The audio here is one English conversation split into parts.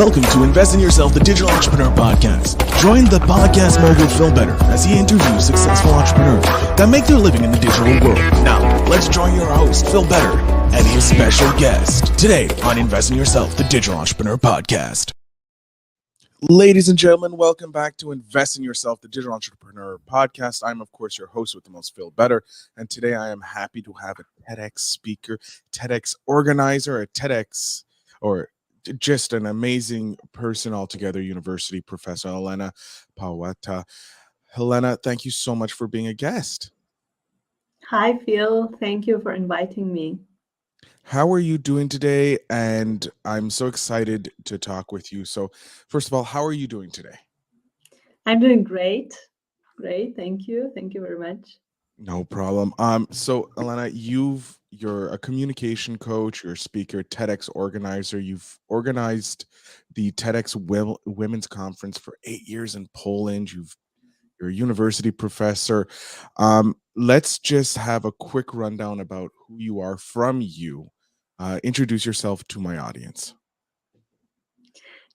Welcome to Invest in Yourself, the Digital Entrepreneur Podcast. Join the podcast mogul Phil Better as he interviews successful entrepreneurs that make their living in the digital world. Now, let's join your host, Phil Better, and his special guest today on Invest in Yourself, the Digital Entrepreneur Podcast. Ladies and gentlemen, welcome back to Invest in Yourself, the Digital Entrepreneur Podcast. I'm, of course, your host with the most, Phil Better, and today I am happy to have a TEDx speaker, TEDx organizer, a TEDx, or just an amazing person altogether, university professor, Elena Paweta. Helena, thank you so much for being a guest. Hi, Phil. Thank you for inviting me. How are you doing today? And I'm so excited to talk with you. So first of all, how are you doing today? I'm doing great. Great. Thank you. Thank you very much. No problem. So Elena, you're a communication coach, you're a speaker, TEDx organizer. You've organized the TEDx Women's Conference for 8 years in Poland. You're a university professor. Let's just have a quick rundown about who you are from you. Introduce yourself to my audience.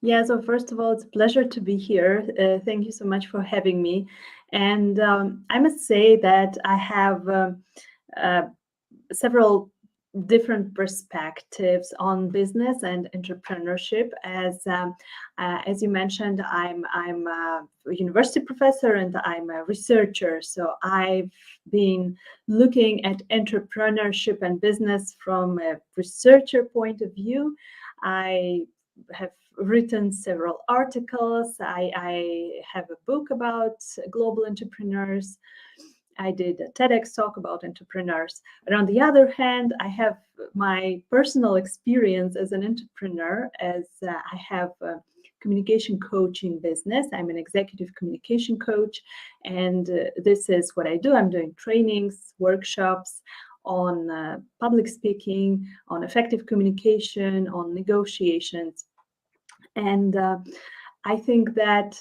Yeah, so first of all, it's a pleasure to be here. Thank you so much for having me. And I must say that I have several different perspectives on business and entrepreneurship. As you mentioned, I'm a university professor and I'm a researcher. So I've been looking at entrepreneurship and business from a researcher point of view. I have written several articles. I have a book about global entrepreneurs. I did a TEDx talk about entrepreneurs. But on the other hand, I have my personal experience as an entrepreneur, as I have a communication coaching business. I'm an executive communication coach, and this is what I do. I'm doing trainings, workshops on public speaking, on effective communication, on negotiations. And I think that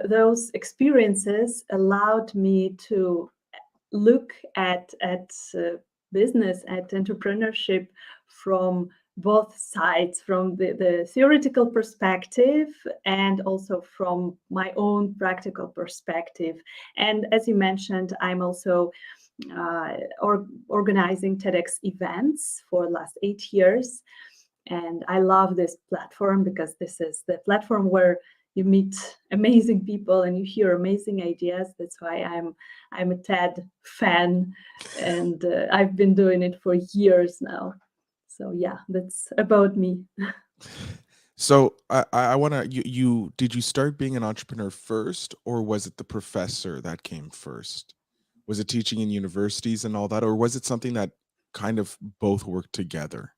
those experiences allowed me to look at business, at entrepreneurship from both sides, from the theoretical perspective and also from my own practical perspective. And as you mentioned, I'm also organizing TEDx events for the last 8 years. And I love this platform because this is the platform where you meet amazing people and you hear amazing ideas. That's why I'm a TED fan, and I've been doing it for years now. So yeah, that's about me. So I want to, did you start being an entrepreneur first, or was it the professor that came first? Was it teaching in universities and all that, or was it something that kind of both worked together?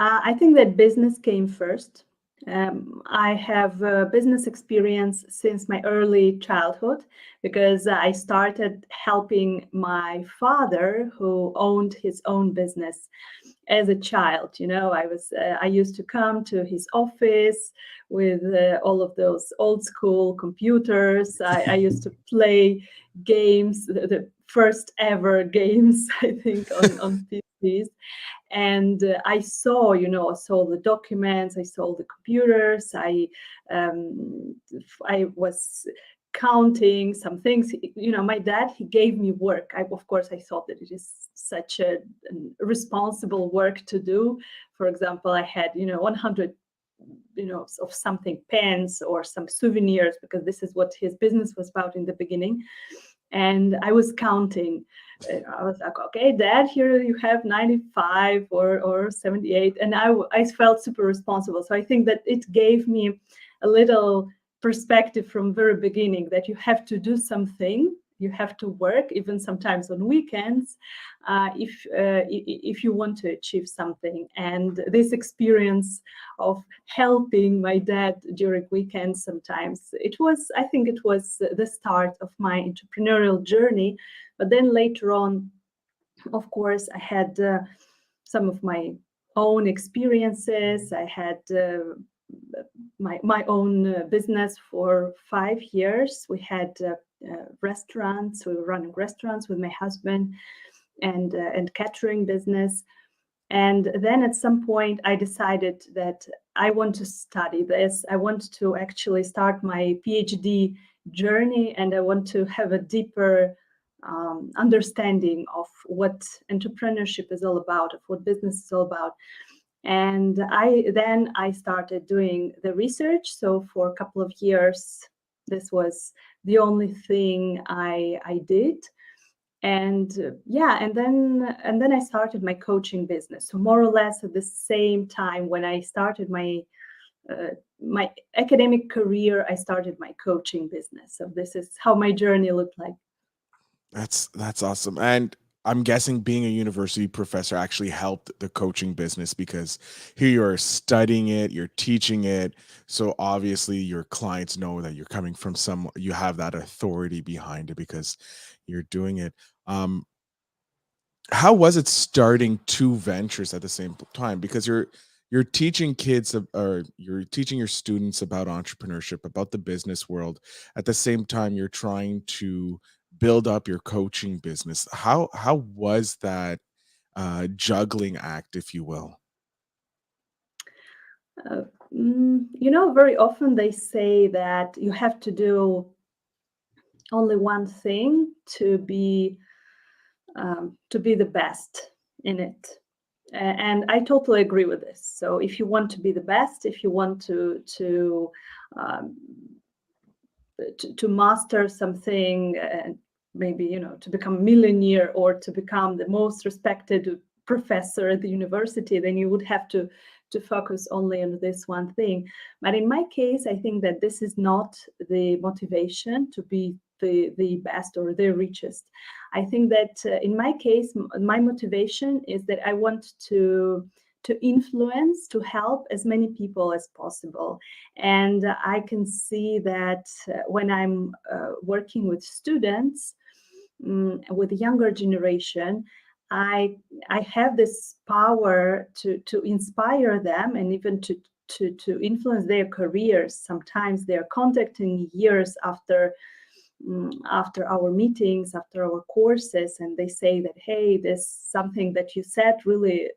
I think that business came first. I have business experience since my early childhood because I started helping my father, who owned his own business, as a child. I used to come to his office with all of those old school computers. I used to play games, the first ever games, I think, on PCs. And I saw the documents, I saw the computers, I was counting some things. My dad, he gave me work. Of course, I thought that it is such a responsible work to do. For example, I had 100 of something, pens or some souvenirs, because this is what his business was about in the beginning. And I was counting. I was like, okay, Dad, here you have 95 or 78. And I felt super responsible. So I think that it gave me a little perspective from very beginning that you have to do something. You have to work, even sometimes on weekends, if you want to achieve something. And this experience of helping my dad during weekends sometimes, I think it was the start of my entrepreneurial journey. But then later on, of course, I had some of my own experiences. I had my own business for 5 years. We had restaurants. We were running restaurants with my husband, and catering business. And then at some point, I decided that I want to study this. I want to actually start my PhD journey, and I want to have a deeper understanding of what entrepreneurship is all about, of what business is all about. And I started doing the research. So for a couple of years, this was the only thing I did. And then I started my coaching business. So more or less at the same time when I started my academic career, I started my coaching business. So this is how my journey looked like. That's awesome. And I'm guessing being a university professor actually helped the coaching business because here you are studying it, you're teaching it. So obviously your clients know that you're coming from some, you have that authority behind it because you're doing it. Um, how was it starting two ventures at the same time? Because you're teaching kids or you're teaching your students about entrepreneurship, about the business world. At the same time, you're trying to build up your coaching business. How was that juggling act, if you will? Uh, very often they say that you have to do only one thing to be the best in it. And I totally agree with this. So if you want to be the best, if you want um, to master something, and maybe to become a millionaire or to become the most respected professor at the university, then you would have to focus only on this one thing. But in my case, I think that this is not the motivation to be the best or the richest. I think that in my case, my motivation is that I want to influence, to help as many people as possible. And I can see that when I'm working with students, with the younger generation, I I have this power to inspire them and even to influence their careers. Sometimes they are contacting years after our meetings, after our courses, and they say that, hey, this something that you said really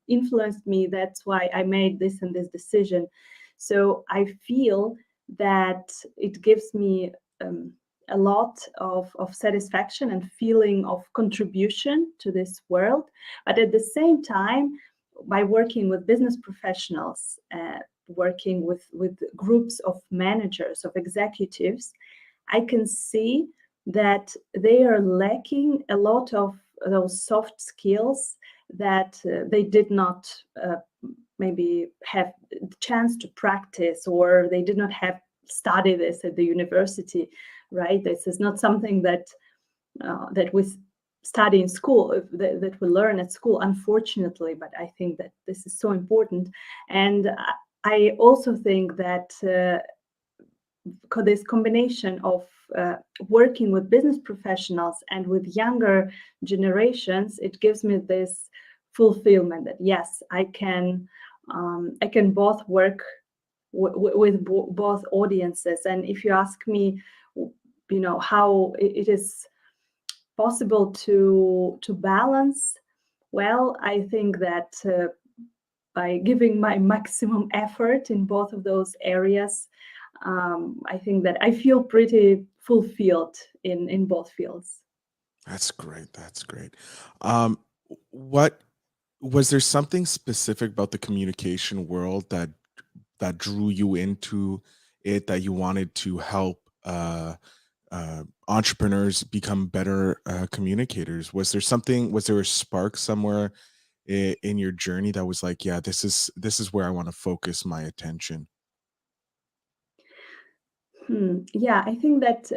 influenced me. That's why I made this and this decision. So I feel that it gives me a lot of satisfaction and feeling of contribution to this world. But at the same time, by working with business professionals, working with groups of managers, of executives, I can see that they are lacking a lot of those soft skills that they did not maybe have the chance to practice, or they did not have study this at the university, right? This is not something that we study in school, that we learn at school, unfortunately. But I think that this is so important. And I also think that this combination of working with business professionals and with younger generations, it gives me this fulfillment that yes, I can both work with both audiences. And if you ask me, how it is possible to balance, well, I think that by giving my maximum effort in both of those areas, I think that I feel pretty fulfilled in both fields. That's great. That's great. Um, what was there something specific about the communication world that drew you into it, that you wanted to help entrepreneurs become better communicators? Was there a spark somewhere in your journey that was like, yeah, this is where I want to focus my attention? Yeah, I think that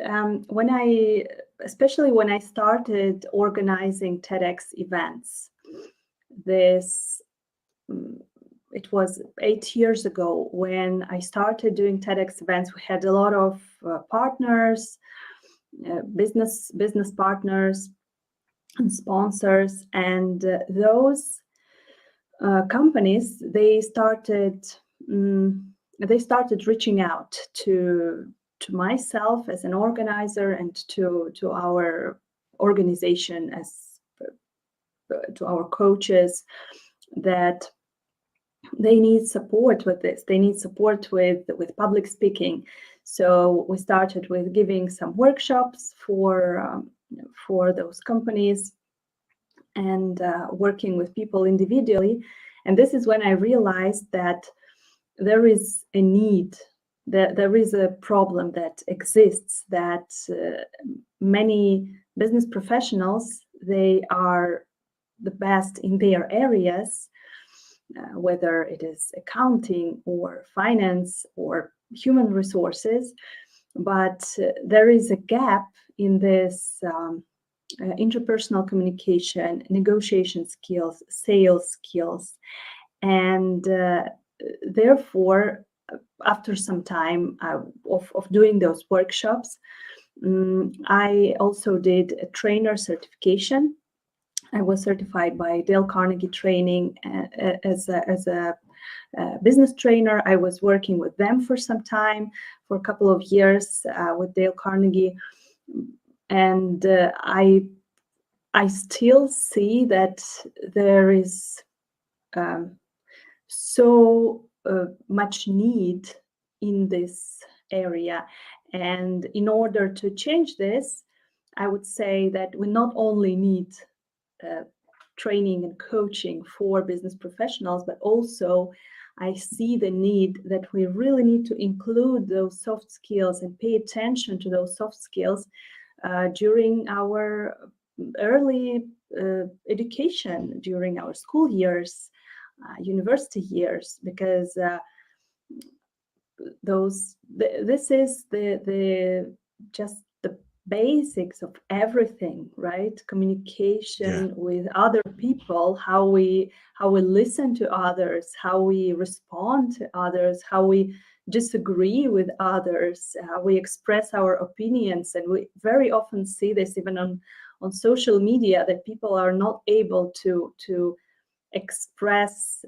especially when I started organizing TEDx events, this mm, it was 8 years ago when I started doing TEDx events. We had a lot of partners, business partners, and sponsors, and those companies, um, they started reaching out to myself as an organizer and to our organization as to our coaches. that they need support with this. They need support with public speaking. So we started with giving some workshops for those companies and working with people individually. And this is when I realized that there is a need, that there is a problem that exists, that many business professionals, they are the best in their areas, whether it is accounting or finance or human resources, but there is a gap in this interpersonal communication, negotiation skills, sales skills, and therefore, after some time of doing those workshops, I also did a trainer certification. I was certified by Dale Carnegie Training as a business trainer. I was working with them for some time, for a couple of years with Dale Carnegie, and I still see that there is so much need in this area. And in order to change this, I would say that we not only need training and coaching for business professionals, but also I see the need that we really need to include those soft skills and pay attention to those soft skills during our early education, during our school years, university years, because this is the just the basics of everything, right? Communication with other people, how we listen to others, how we respond to others, how we disagree with others, how we express our opinions. And we very often see this even on social media, that people are not able to express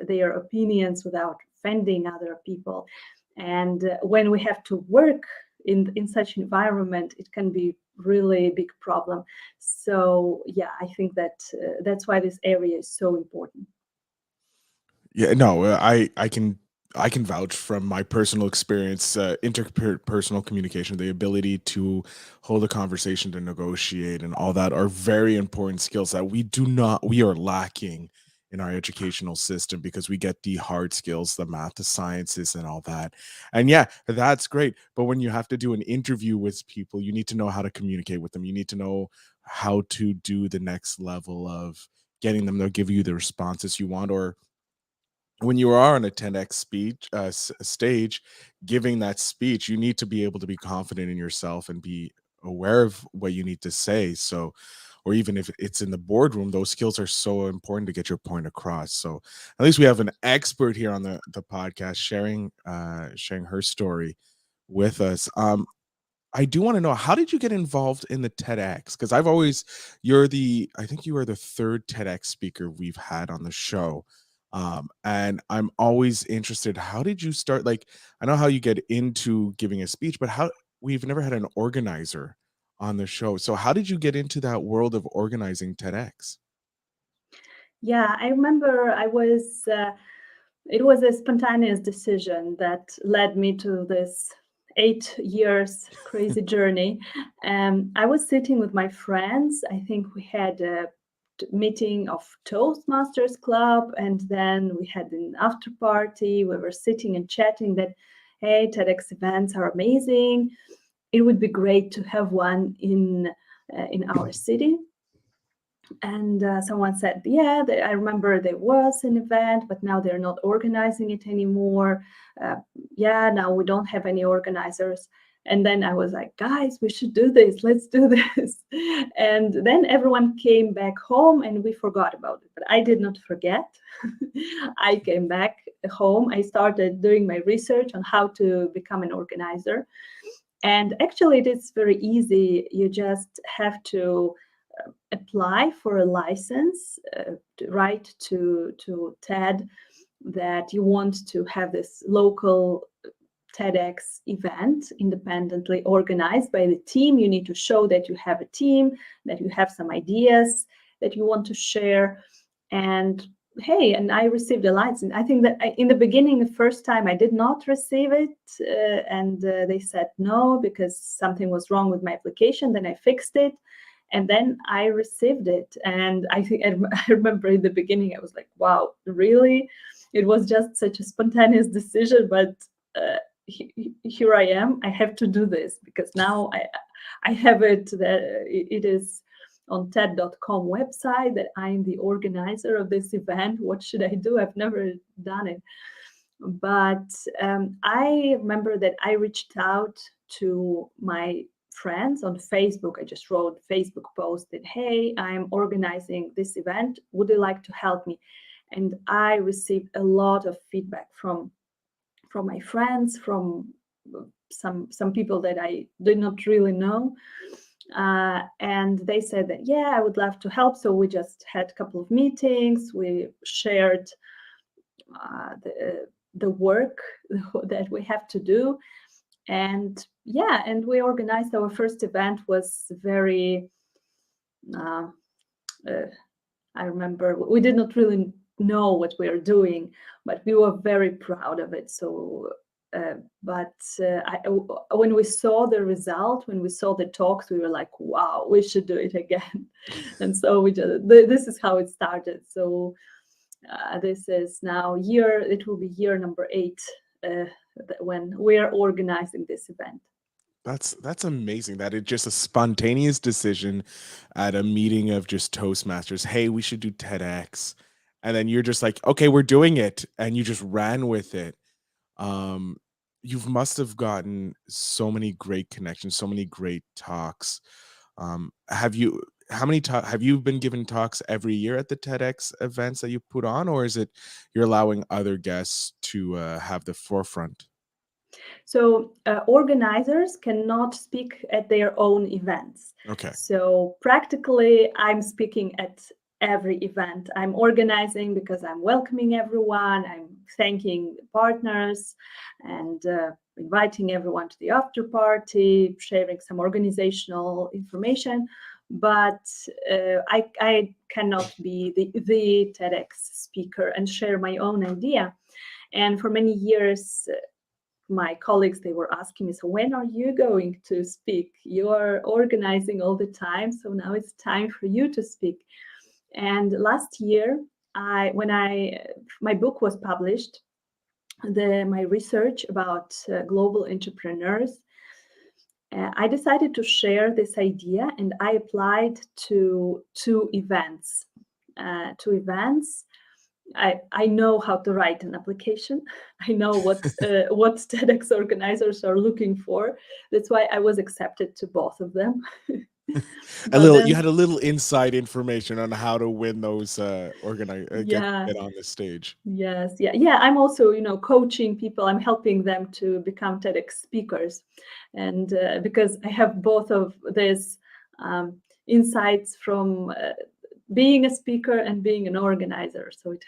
their opinions without offending other people. And when we have to work in such environment, it can be really a big problem. So yeah, I think that that's why this area is so important. Yeah, no, I can vouch from my personal experience, interpersonal communication, the ability to hold a conversation, to negotiate, and all that are very important skills that we are lacking in our educational system, because we get the hard skills, the math, the sciences, and all that. And yeah, that's great. But when you have to do an interview with people, you need to know how to communicate with them. You need to know how to do the next level of getting them to give you the responses you want, or when you are on a 10x speech stage giving that speech, you need to be able to be confident in yourself and be aware of what you need to say. So, or even if it's in the boardroom, those skills are so important to get your point across. So at least we have an expert here on the podcast sharing her story with us. I do want to know, how did you get involved in the TEDx? Because I think you are the third TEDx speaker we've had on the show. And I'm always interested, how did you start? Like, I know how you get into giving a speech, but we've never had an organizer on the show. So how did you get into that world of organizing TEDx? Yeah, I remember it was a spontaneous decision that led me to this 8 years crazy journey. I was sitting with my friends. I think we had a meeting of Toastmasters Club, and then we had an after party. We were sitting and chatting that, hey, TEDx events are amazing. It would be great to have one in our city. And someone said, yeah, I remember there was an event, but now they're not organizing it anymore. Yeah, now we don't have any organizers. And then I was like, guys, we should do this. Let's do this. And then everyone came back home and we forgot about it. But I did not forget. I came back home. I started doing my research on how to become an organizer. And actually, it is very easy. You just have to apply for a license, write to TED that you want to have this local TEDx event independently organized by the team. You need to show that you have a team, that you have some ideas that you want to share. And hey, and I received a license. I think that in the beginning, the first time I did not receive it, and they said no because something was wrong with my application. Then I fixed it, and then I received it. And I think I remember in the beginning I was like, wow, really? It was just such a spontaneous decision, but here I am. I have to do this because now I have it. That it is on TED.com website that I'm the organizer of this event. What should I do? I've never done it. But I remember that I reached out to my friends on Facebook. I just wrote a Facebook post that, hey, I'm organizing this event. Would you like to help me? And I received a lot of feedback from my friends, from some people that I did not really know. And they said that, yeah, I would love to help. So we just had a couple of meetings. We shared the work that we have to do. And yeah, and we organized our first event. Was very, uh, I remember we did not really know what we are doing, but we were very proud of it. So when we saw the result, when we saw the talks, we were like, wow, we should do it again. And so this is how it started. So this is now it will be year number 8 when we are organizing this event. That's amazing that it's just a spontaneous decision at a meeting of just Toastmasters. Hey, we should do TEDx. And then you're just like, okay, we're doing it. And you just ran with it. Um, you must have gotten so many great connections, so many great talks. Have you how many have you been given talks every year at the TEDx events that you put on, or is it you're allowing other guests to have the forefront? So organizers cannot speak at their own events. Okay. So practically, I'm speaking at every event I'm organizing because I'm welcoming everyone. I'm thanking partners and inviting everyone to the after party, sharing some organizational information. But I cannot be the TEDx speaker and share my own idea. And for many years, my colleagues, they were asking me, so when are you going to speak? You are organizing all the time, so now it's time for you to speak. And last year, when my book was published, my research about global entrepreneurs, I decided to share this idea, and I applied to two events. I know how to write an application. I know what TEDx organizers are looking for. That's why I was accepted to both of them. But You then, had a little inside information on how to win those yeah, get on the stage. yes, yeah. I'm also, coaching people. I'm helping them to become TEDx speakers, and because I have both of these insights from being a speaker and being an organizer, so it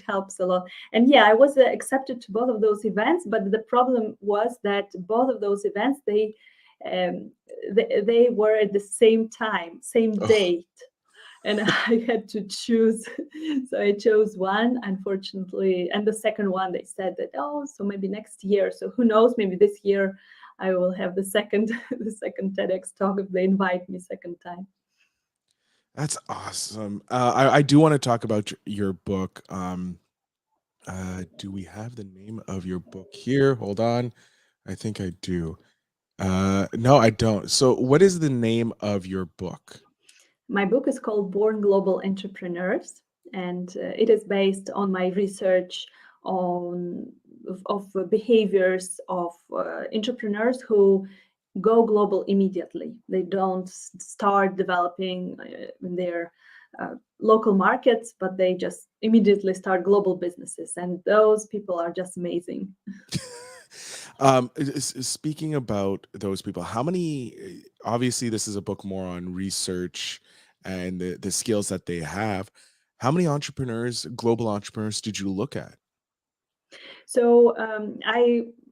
helps a lot. And yeah, I was accepted to both of those events, but the problem was that both of those events, um, they were at the same time, same Oh, date, and I had to choose. So I chose one, unfortunately, and the second one, they said that, oh, so maybe next year. So who knows, maybe this year I will have the second the second TEDx talk if they invite me second time. that's awesome. I do want to talk about your book. Do we have the name of your book here? Hold on. I think I do. No, I don't. So, what is the name of your book? My book is called Born Global Entrepreneurs, and it is based on my research of behaviors of entrepreneurs who go global immediately. They don't start developing in their local markets, but they just immediately start global businesses. And those people are just amazing. Speaking about those people, how many? Obviously, this is a book more on research and the skills that they have. How many global entrepreneurs, did you look at? So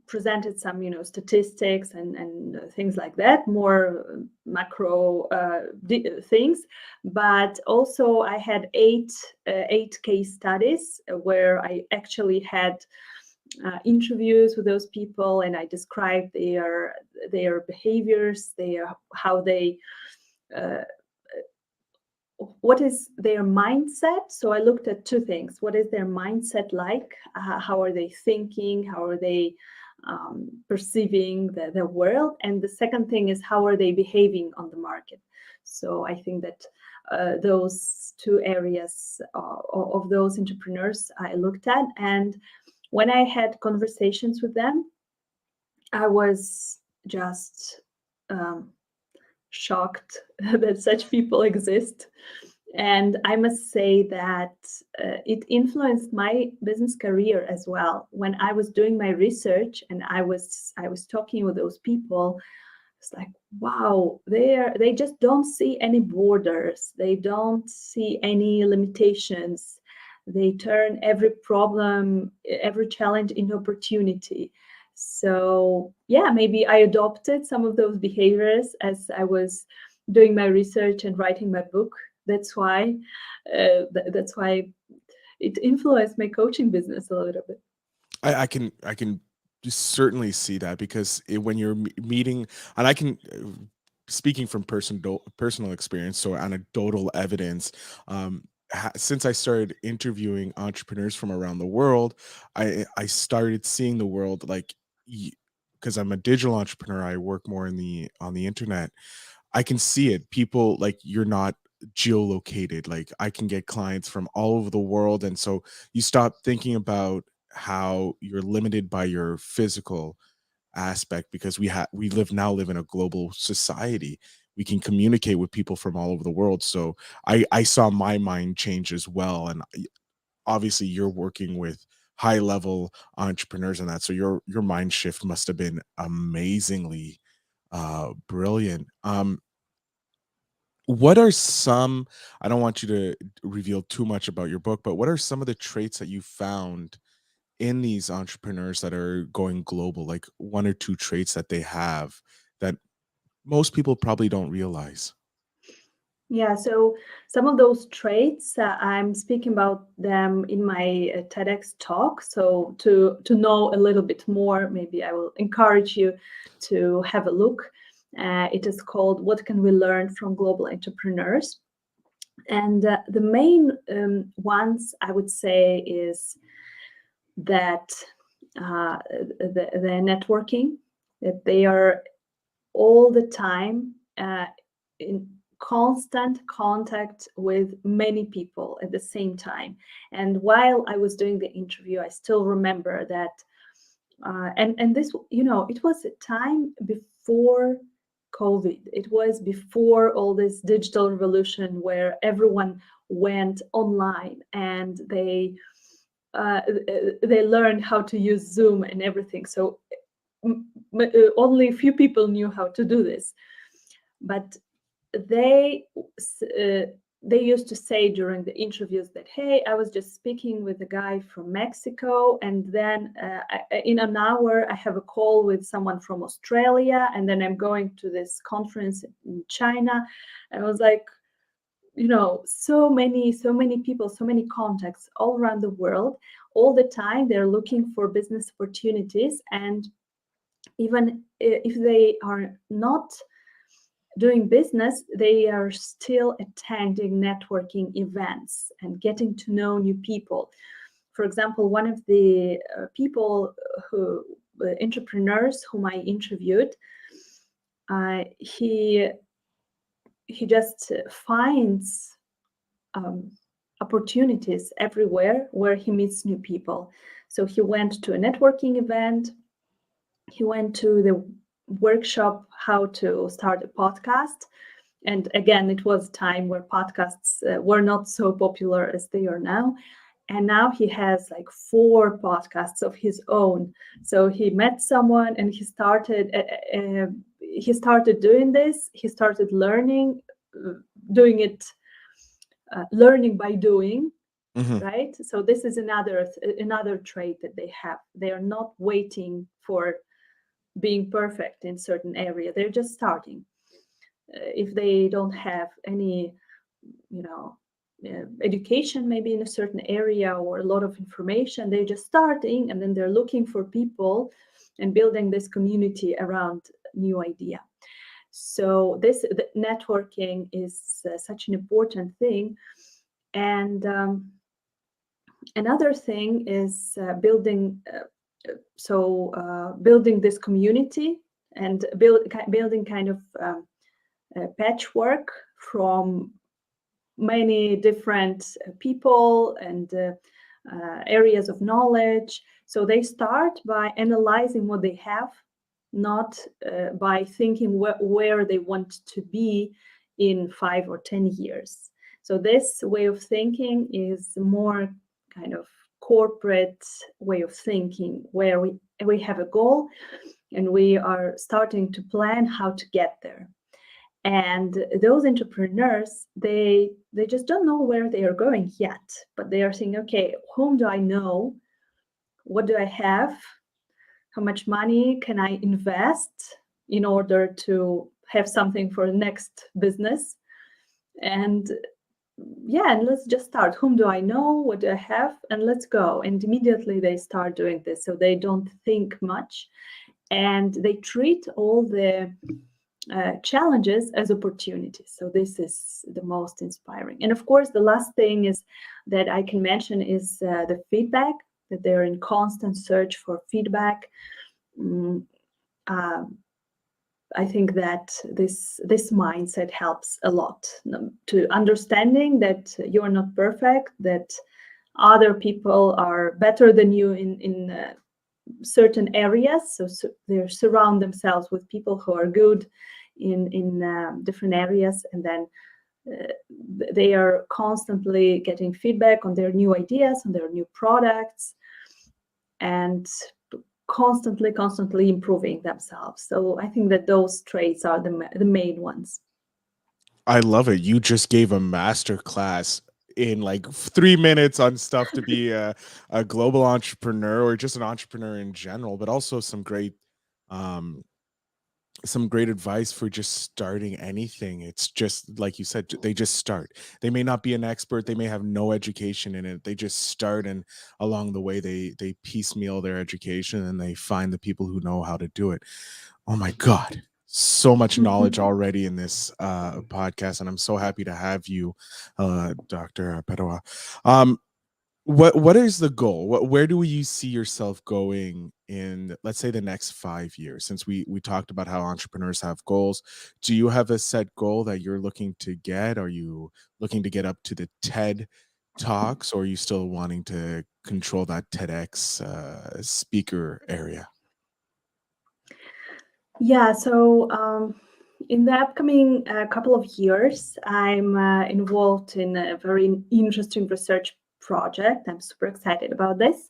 presented some, statistics and things like that, more macro things. But also I had eight case studies where I actually had interviews with those people, and I described their behaviors, how they what is their mindset. So I looked at two things: what is their mindset like, how are they thinking, how are they perceiving the world, and the second thing is how are they behaving on the market. So I think that those two areas of those entrepreneurs I looked at, and when I had conversations with them, I was just shocked that such people exist. And I must say that it influenced my business career as well. When I was doing my research and I was talking with those people, it's like, wow, they just don't see any borders. They don't see any limitations. They turn every problem, every challenge into opportunity. So yeah, maybe I adopted some of those behaviors as I was doing my research and writing my book. That's why it influenced my coaching business a little bit. I can certainly see that, because when you're meeting, and I can, speaking from personal experience, so anecdotal evidence, since I started interviewing entrepreneurs from around the world, I started seeing the world like, because I'm a digital entrepreneur, I work more on the internet. I can see it. People, like, you're not geolocated. Like, I can get clients from all over the world. And so you stop thinking about how you're limited by your physical aspect, because we live in a global society. We can communicate with people from all over the world. So I saw my mind change as well. And obviously you're working with high level entrepreneurs and that. So your mind shift must have been amazingly brilliant. What are some, I don't want you to reveal too much about your book, but what are some of the traits that you found in these entrepreneurs that are going global? Like one or two traits that they have that most people probably don't realize. Yeah, so some of those traits, I'm speaking about them in my TEDx talk. So to know a little bit more, maybe I will encourage you to have a look. It is called "What Can We Learn from Global Entrepreneurs?" And the main ones I would say is that the networking, that they are all the time in constant contact with many people at the same time. And while I was doing the interview, I still remember that, and this, it was a time before COVID. It was before all this digital revolution where everyone went online and they learned how to use Zoom and everything. So only a few people knew how to do this, but they they used to say during the interviews that, hey, I was just speaking with a guy from Mexico, and then in an hour I have a call with someone from Australia, and then I'm going to this conference in China. And I was like, so many people, so many contacts all around the world, all the time. They're looking for business opportunities, and even if they are not doing business, they are still attending networking events and getting to know new people. For example, one of the entrepreneurs whom I interviewed, he just finds opportunities everywhere where he meets new people. So he went to a networking event. He went to the workshop how to start a podcast. And again, it was a time where podcasts were not so popular as they are now. And now he has like 4 podcasts of his own. So he met someone and he started doing this. He started learning by doing. Mhm. right? So this is another trait that they have. They are not waiting for being perfect in certain area. They're just starting. If they don't have any, education maybe in a certain area or a lot of information, they're just starting, and then they're looking for people and building this community around new idea. So the networking is such an important thing. And another thing is building this community and building kind of patchwork from many different people and areas of knowledge. So they start by analyzing what they have, not by thinking where they want to be in 5 or 10 years. So this way of thinking is more kind of corporate way of thinking, where we have a goal and we are starting to plan how to get there. And those entrepreneurs, they just don't know where they are going yet, but they are saying, okay, whom do I know? What do I have? How much money can I invest in order to have something for the next business? And and let's just start. Whom do I know? What do I have? And let's go. And immediately they start doing this. So they don't think much, and they treat all the challenges as opportunities. So this is the most inspiring. And of course, the last thing is that I can mention is the feedback, that they're in constant search for feedback. I think that this mindset helps a lot to understanding that you're not perfect, that other people are better than you in certain areas. So they surround themselves with people who are good in different areas, and then they are constantly getting feedback on their new ideas, on their new products, and constantly improving themselves. So I think that those traits are the main ones. I love it. You just gave a master class in like 3 minutes on stuff to be a global entrepreneur or just an entrepreneur in general, but also um, some great advice for just starting anything. It's just like you said, they just start. They may not be an expert, they may have no education in it. They just start, and along the way they piecemeal their education and they find the people who know how to do it. Oh my God. So much knowledge already in this podcast, and I'm so happy to have you, Dr. Paweta. Um, what is the goal? Where do you see yourself going in, let's say, the next 5 years? Since we talked about how entrepreneurs have goals, do you have a set goal that you're looking to get? Are you looking to get up to the TED talks, or are you still wanting to control that TEDx speaker area? Yeah, so in the upcoming couple of years, I'm involved in a very interesting research project. I'm super excited about this.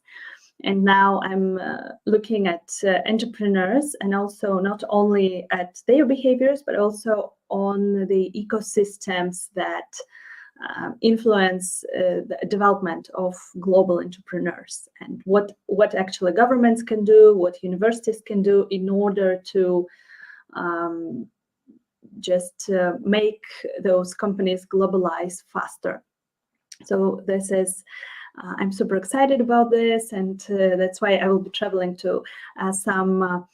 And now I'm looking at entrepreneurs, and also not only at their behaviors, but also on the ecosystems that influence the development of global entrepreneurs, and what actually governments can do, what universities can do in order to just make those companies globalize faster. So this is I'm super excited about this, and that's why I will be traveling to some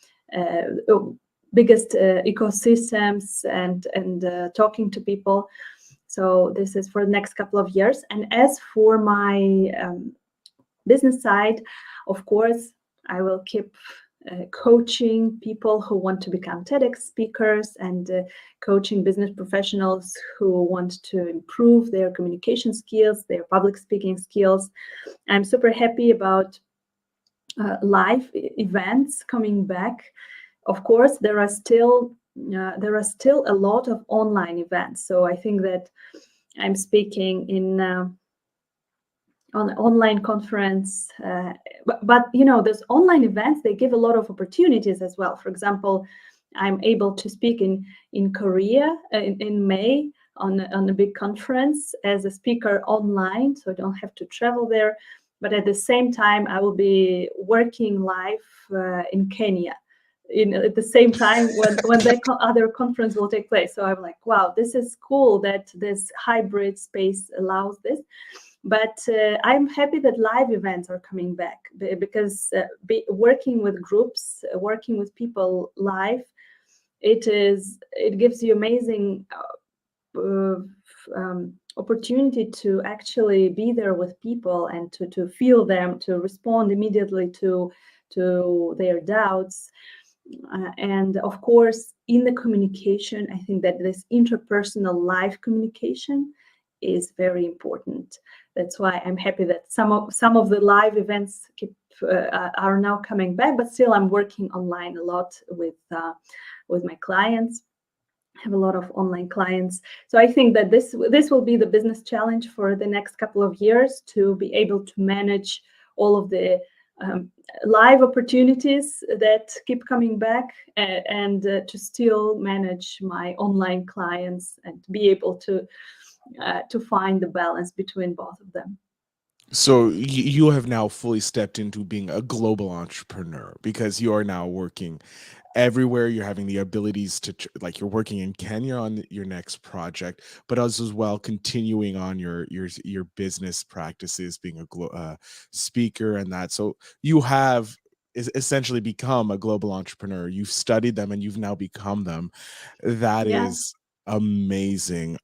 biggest ecosystems and talking to people. So this is for the next couple of years. And as for my business side, of course, I will keep coaching people who want to become TEDx speakers, and coaching business professionals who want to improve their communication skills, their public speaking skills. I'm super happy about live events coming back. Of course, there are still a lot of online events. So I think that I'm speaking in on an online conference, but those online events, they give a lot of opportunities as well. For example, I'm able to speak in Korea in May on a big conference as a speaker online, so I don't have to travel there. But at the same time, I will be working live in Kenya at the same time when the other conference will take place. So I'm like, wow, this is cool that this hybrid space allows this. But I'm happy that live events are coming back, because working with groups, working with people live, it gives you amazing opportunity to actually be there with people and to feel them, to respond immediately to their doubts. And of course, in the communication, I think that this interpersonal live communication is very important. That's why I'm happy that some of the live events are now coming back, but still I'm working online a lot with my clients. I have a lot of online clients. So I think that this will be the business challenge for the next couple of years, to be able to manage all of the live opportunities that keep coming back, and to still manage my online clients and be able to find the balance between both of them. So you have now fully stepped into being a global entrepreneur, because you are now working everywhere. You're having the abilities to like, you're working in Kenya on your next project, but as well continuing on your business practices, being a speaker and that. So you have essentially become a global entrepreneur. You've studied them and you've now become them. That Yeah. is amazing.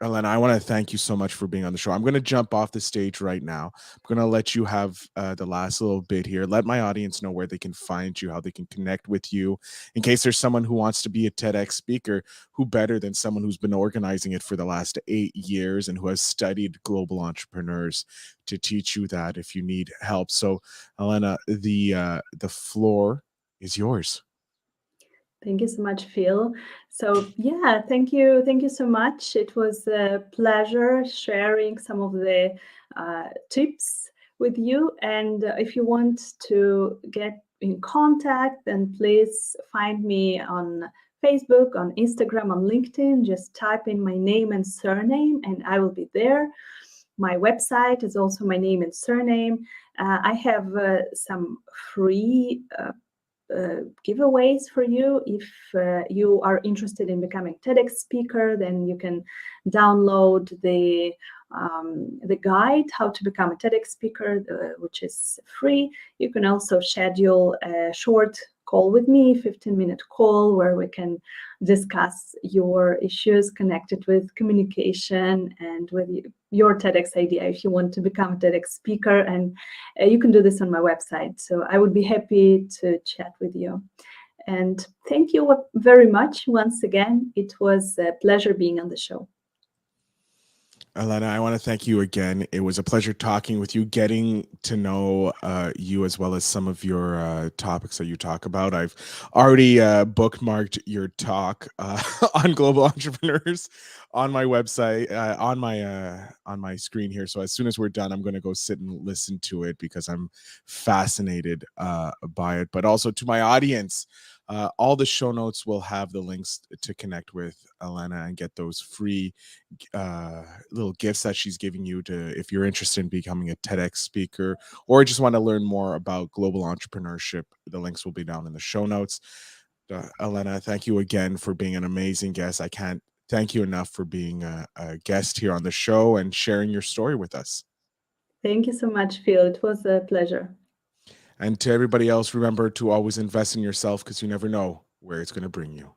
Elena, I want to thank you so much for being on the show. I'm going to jump off the stage right now. I'm going to let you have the last little bit here. Let my audience know where they can find you, how they can connect with you. In case there's someone who wants to be a TEDx speaker, who better than someone who's been organizing it for the last 8 years and who has studied global entrepreneurs to teach you that if you need help. So, Elena, the floor is yours. Thank you so much, Phil. So yeah, thank you so much. It was a pleasure sharing some of the tips with you. And if you want to get in contact, then please find me on Facebook, on Instagram, on LinkedIn. Just type in my name and surname, and I will be there. My website is also my name and surname. I have some free giveaways for you. If you are interested in becoming TEDx speaker, then you can download the guide how to become a TEDx speaker, which is free. You can also schedule a short call with me, 15-minute call, where we can discuss your issues connected with communication and with your TEDx idea if you want to become a TEDx speaker. And you can do this on my website. So I would be happy to chat with you. And thank you very much once again. It was a pleasure being on the show. Elena, I want to thank you again. It was a pleasure talking with you, getting to know you as well as some of your topics that you talk about. I've already bookmarked your talk on global entrepreneurs on my website, on my screen here. So as soon as we're done, I'm going to go sit and listen to it because I'm fascinated by it. But also to my audience, all the show notes will have the links to connect with Elena and get those free little gifts that she's giving you to, if you're interested in becoming a TEDx speaker or just want to learn more about global entrepreneurship. The links will be down in the show notes. Elena, thank you again for being an amazing guest. I can't thank you enough for being a guest here on the show and sharing your story with us. Thank you so much, Phil. It was a pleasure. And to everybody else, remember to always invest in yourself, because you never know where it's going to bring you.